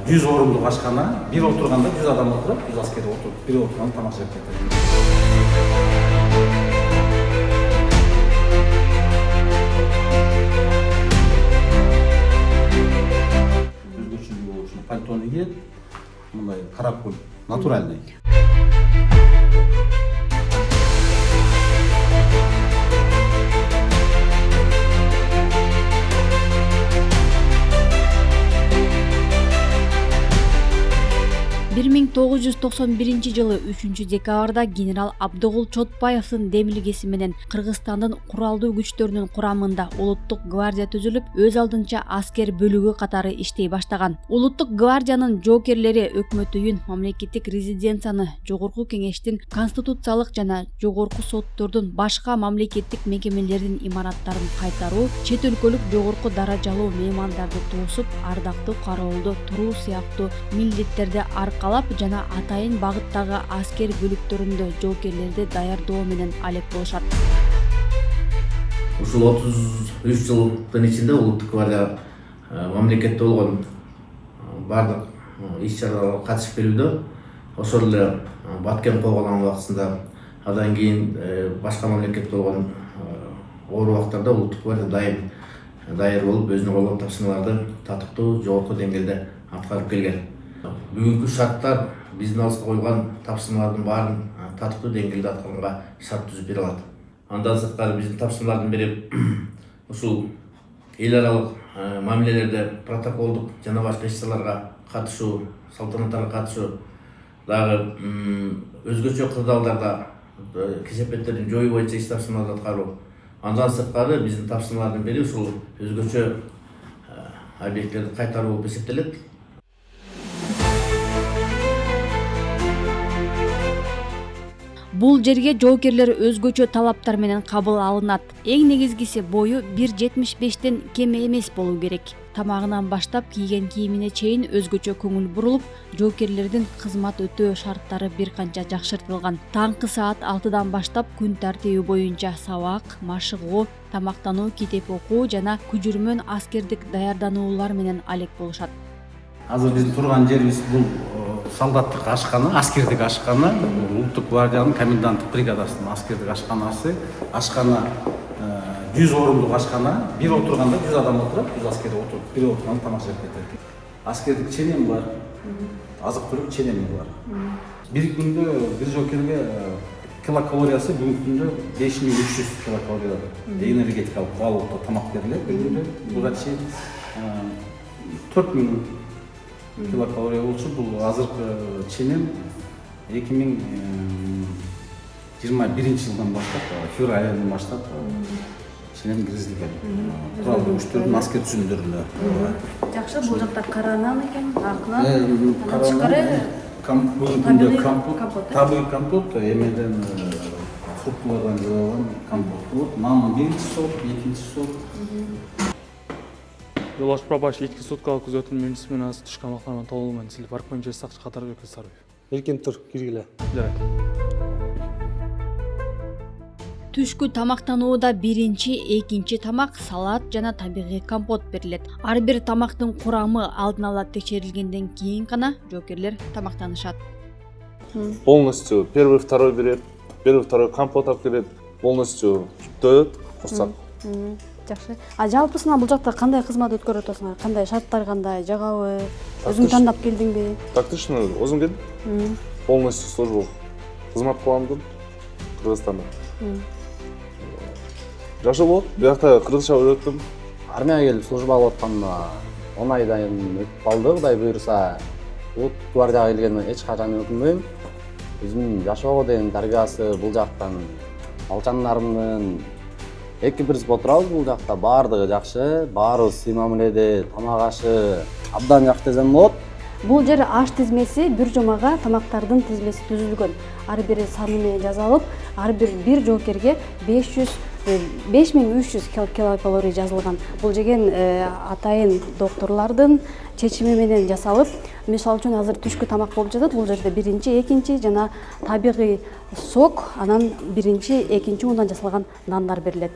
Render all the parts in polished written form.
100 орындық ашқана, бір отырғанда 100 адам отырып, 100 аскері отырып, бір отырғанда тамақ жеп кетеді. Өзгөчөлүгү болуп ушул пальтону кийет, мындай каракөл, натуральный. жылы 3 декабрда генерал Абдыгул Чотбаевдин демилгеси менен Кыргызстандын куралдуу күчтөрүнүн курамында улуттук гвардия түзүлүп, өз алдынча аскер бөлүгү катары иштей баштаган. Улуттук гвардиянын жоокерлери өкмөт үйүн, мамлекеттик резиденцияны, жогорку кеңештин, конституциялык жана жогорку соттордун, башка мамлекеттик мекемелердин имараттарын кайтаруу, чет өлкөлүк жогорку даражалуу меймандарды тоосуп, ардактуу кароолдо туруу сыяктуу милдеттерди аркалап жана атайын багыттагы аскер бөлүктөрүндө жоокерлерди даярдоо менен алек болушат. Ушул 33 жылдын ичинде улуттук гвардия мамлекетте болгон бардык иш-чараларга катышып келүүдө, ошол эле Баткен куугалган убактысында, андан кийин башка мамлекетте болгон оор убактарда улуттук гвардия дайыр болуп, өзүнө койгон тапшырмаларды татыктуу, жогорку деңгээлде аткарып келген. Бүгүнкү шарттар биздин алыска койгон тапшырмалардын баарын татыктуу деңгээлде аткарганга шарт түзүп бере алат. Андан сырткары биздин тапшырмалардын бири ушул эл аралык мамилелерде протоколдук жана башка иш-чараларга катышуу, салтанаттарга катышуу, дагы өзгөчө кырдаалдарда кесепеттердин жоюу боюнча иш тапшырмаларды аткаруу. Андан сырткары биздин тапшырмалардын бири ушул өзгөчө объекттерди кайтаруу болуп эсептелет. Бул жерге жоокерлер өзгөчө талаптар менен кабыл алынат. Эң негизгиси бою 1,75ден кем эмес болуу керек. Тамагынан баштап кийген кийимине чейин өзгөчө көңүл бурулуп, жоокерлердин кызмат өтөө шарттары бир канча жакшыртылган. Таңкы саат 6дан баштап күн тартиби боюнча сабак, машыгуу, тамактануу, китеп окуу жана күжүрмөн аскердик даярдануулар менен алек болушат. Азыр биздин турган жерибиз бул солдаттык ашкана, аскердик ашкана, улуттук гвардиянын коменданттык бригадасынын аскердик ашканасы. Ашкана 100 орындык ашкана, бир отурганда 100 адам отуруп, 100 аскер отуруп, бир отурганда тамак жеп кетет. Аскердик ченем бар, азык-түлүк ченеми бар. Бир күндө бир жоокерге килокалориясы бүгүнкү күндө 5300 килокалория энергетикалык кубалыкта тамак берилет. Бир күндө буга чейин 4000 килокалория болчу. Бул азыркы ченем 2021 жылдан баштап, февраль айынан баштап ченем киргизилген. Куралдуу күчтөрдүн аскер түзүмдөрүндө. Жакшы, бул жакта каранан экен, аклан, бүгүнкү күндө табый компот, эмеден фруктулардан жасалган компот болот. Нан биринчи сорт, экинчи сорт. Жолбаш Прабаш 2 суткалык күзөтүүнүн милдети менен түш камактануудан толугу менен силип парк боюнча сакчы катары өкүлсарбы. Эркен тур, киргиле. Жарайт. Түшкү тамактанууда биринчи, экинчи тамак, салат жана табигый компот берилет. Ар бир тамактын курамы алдын ала текшерилгенден кийин гана жоокерлер тамактанышат. Полностью первый, второй берет, первый, второй компот алып келет, полностью тоет, курсак. Жакшы. Жалпысынан бул жакта кандай кызмат өткөрүп атасыңар? Кандай шарттар, кандай жагабы? Өзүң тандап келдиңби? Тактично, өзүм келдим. Полностью службу кызмат кыламдым Кыргызстанда. Жакшы болот. Биякта кыргызча үйрөттүм. Армияга келип служба алып атканда 10 айдан өтүп калды, Кудай буйруса. Улуттук гвардияга келгенде эч качан өкүнбөйм. Өзүмдүн жашоого деген тарбиясы бул жактан алчандарымдын эки бир отурабыз бул жакта, баардыгы жакшы, баарыбыз сый мамиледе, тамак ашы абдан жакшы десем болот. Бул жер аш тизмеси, бир жумага тамактардын тизмеси түзүлгөн. Ар бири саны менен жазылып, ар бир жоокерге 5300 килокалория жазылган. Бул жеген атайын докторлордун чечими менен жасалып, мисалы үчүн азыр түшкү тамак болуп жатат. Бул жерде биринчи, экинчи жана табигый сок, анан биринчи, экинчи ундан жасалган нандар берилет.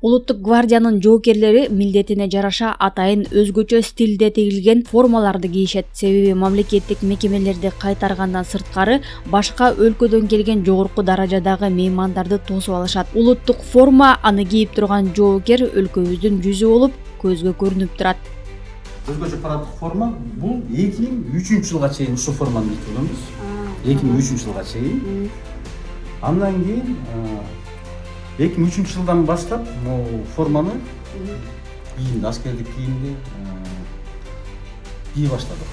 Улуттук гвардиянын жоокерлери милдетине жараша атайын өзгөчө стилде тигилген формаларды кийишет. Себеби мамлекеттик мекемелерди кайтаргандан сырткары башка өлкөдөн келген жогорку даражадагы меймандарды тосуп алышат. Улуттук форма аны кийип турган жоокер өлкөбүздүн жүзү болуп көзгө көрүнүп турат. Өзгөчө параддык форма бул 2003 жылга чейин ушу форманы кийип келебиз. 2003 жылга чейин. Андан кийин 2003 жылдан баштап форманы кийимди, аскердик кийимди кийи баштадык.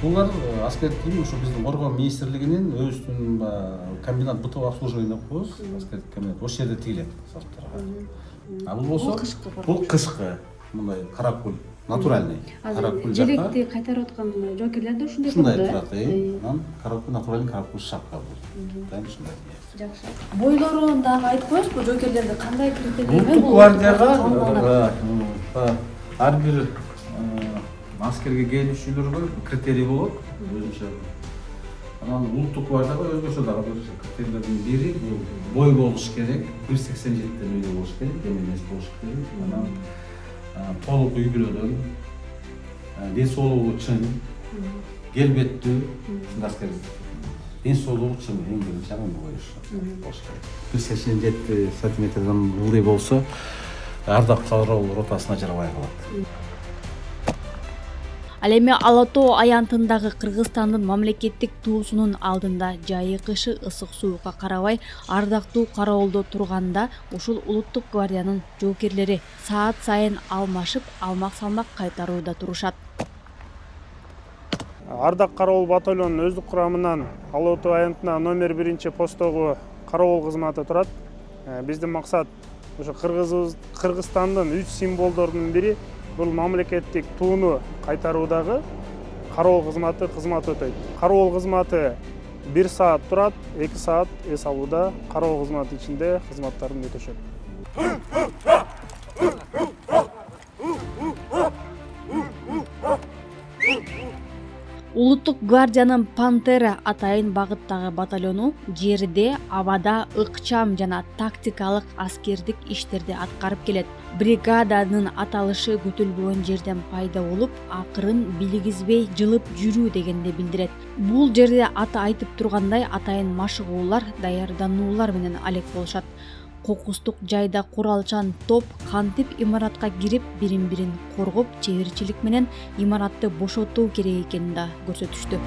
Булар аскердик кийим ушу биздин коргоо министрлигинин өзүнүн комбинат бытового обслуживание деп коебуз. Аскердик комбинат ошол жерде тигилет соттарга. А бул болсо бул кышкы мындай каракул, натуральный каракул жакка. Желекти кайтарып аткан жоокерлер да ушундай турат. Анан каракул, натуральный каракул шапка бул. Дайым ушундай. Жакшы. Бойлорун дагы айтып коесузбу, жоокерлерди кандай критерий менен Улуттук гвардияга ар бир аскерге келүүчүлөргө критерий болот. Өзүнчө. Анан улуттук гвардияга өзгөчө дагы бир критерийлердин бири бой болуш керек. 1.87ден өйдө болуш керек, эмес болуш керек. Анан толук үй бүлөдөн, ден соолугу чың, келбеттүү, ушундай аскер. Ден соолугу чың, эң биринчи анан болуш керек. 1.87 сантиметрден ылдый болсо, ардак кароо ротасына жарабай калат. Ал эми Ала Тоо аянтындагы Кыргызстандын мамлекеттик туусунун алдында жайы кышы ысык суукка карабай ардактуу кароолдо турганда ушул улуттук гвардиянын жоокерлери саат сайын алмашып алмак-салмак кайтарууда турушат. Ардак кароол батальонунун өздүк курамынан Ала Тоо аянтында номер 1 посттогу кароол кызматы турат. Биздин максат ошо Кыргызстандын 3 символдорунун бири бул мамлекеттик тууну кайтаруудагы кароол кызматы өтөйт. Кароол кызматы 1 саат турат, 2 саат эс алууда кароол кызматы ичинде кызматтарын өтөшөт. Улуттук гвардиянын Пантера атайын багыттагы батальону жерде, абада ыкчам жана тактикалык аскердик иштерди аткарып келет. Бригаданын аталышы күтүлбөгөн жерден пайда болуп, акырын билигизбей жылып жүрүү дегенди билдирет. Бул жерде аты айтып тургандай атайын машыгуулар, даярдануулар менен алек болушат. Кокустук жайда куралчан топ кантип имаратка кирип, бирин-бирин коргоп, чеберчилик менен имаратты бошотуу керек экенин да көрсөтүштү.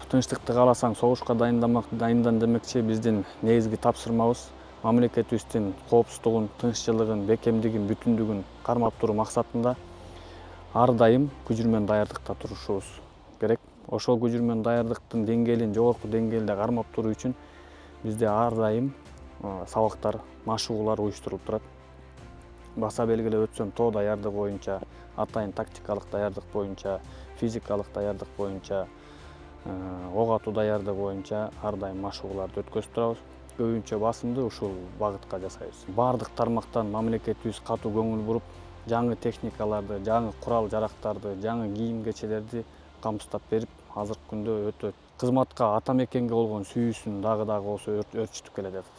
Тынчтыкты кааласаң согушка дайындан демекчи биздин негизги тапшырмабыз мамлекетибиздин коопсуздугун, тынччылыгын, бекемдигин, бүтүндүгүн кармап туруу максатында ар дайым күжүрмөн даярдыкта турушубуз керек. Ошол күжүрмөн даярдыктын деңгээлин жогорку деңгээлде кармап туруу үчүн бизде ар дайым сабактар, машыгуулар уюштурулуп турат. Баса белгилеп өтсөм, тоо даярдыгы боюнча, атайын тактикалык даярдык боюнча, физикалык даярдык боюнча, ок атуу даярдыгы боюнча ар дайым машыгууларды өткөзүп турабыз. Көбүнчө басымды ушул багытка жасайбыз. Бардык тармактан мамлекетибиз катуу көңүл буруп, жаңы техникаларды, жаңы курал жарактарды, жаңы кийим кечелерди камсыздап берип, азыркы күндө өтө кызматка, ата мекенге болгон сүйүүсүн дагы болсо өрчүтүп келе жатат.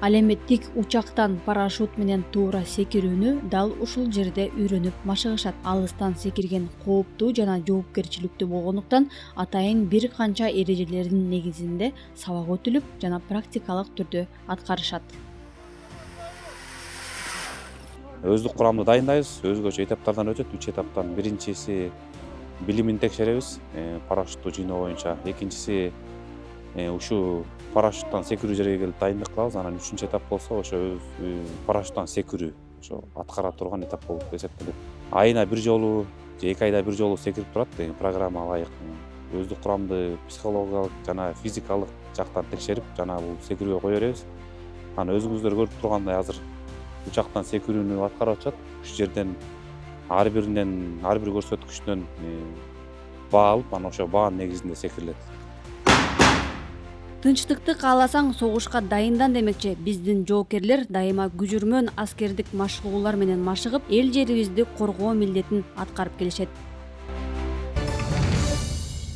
Ал эми тик учактан парашют менен туура секирүүнү дал ушул жерде үйрөнүп машыгышат. Алыстан секирген кооптуу жана жоопкерчиликтүү болгондуктан атайын бир канча эрежелердин негизинде сабак өтүлүп жана практикалык түрдө аткарышат. Өздүк курамды дайындайбыз, өзгөчө этаптардан өтөт. 3 этаптан биринчиси билимин текшеребиз, парашютту жыйноо боюнча. Экинчиси ушу парашюттан секирүү жерге келип дайындык кылабыз. Анан 3-чү этап болсо ошо парашюттан секирүү, ошо аткара турган этап болуп эсептелет. Айына бир жолу же 2 айда бир жолу секирип турат, программа ылайык. Өздүк курамды психологиялык жана физикалык жактан текшерип, жана бул секирүүгө кое беребиз. Анан өзүңүздөр көрүп тургандай азыр учактан секирүүнү аткарып атышат. Ушул жерден ар бир көрсөткүчтөн баа алып, анан ошо баанын негизинде секирилет. Тынчтыкты кааласаң согушка дайындан демекчи биздин жоокерлер дайыма күжүрмөн аскердик машыгуулар менен машыгып, эл жерибизди коргоо милдетин аткарып келишет.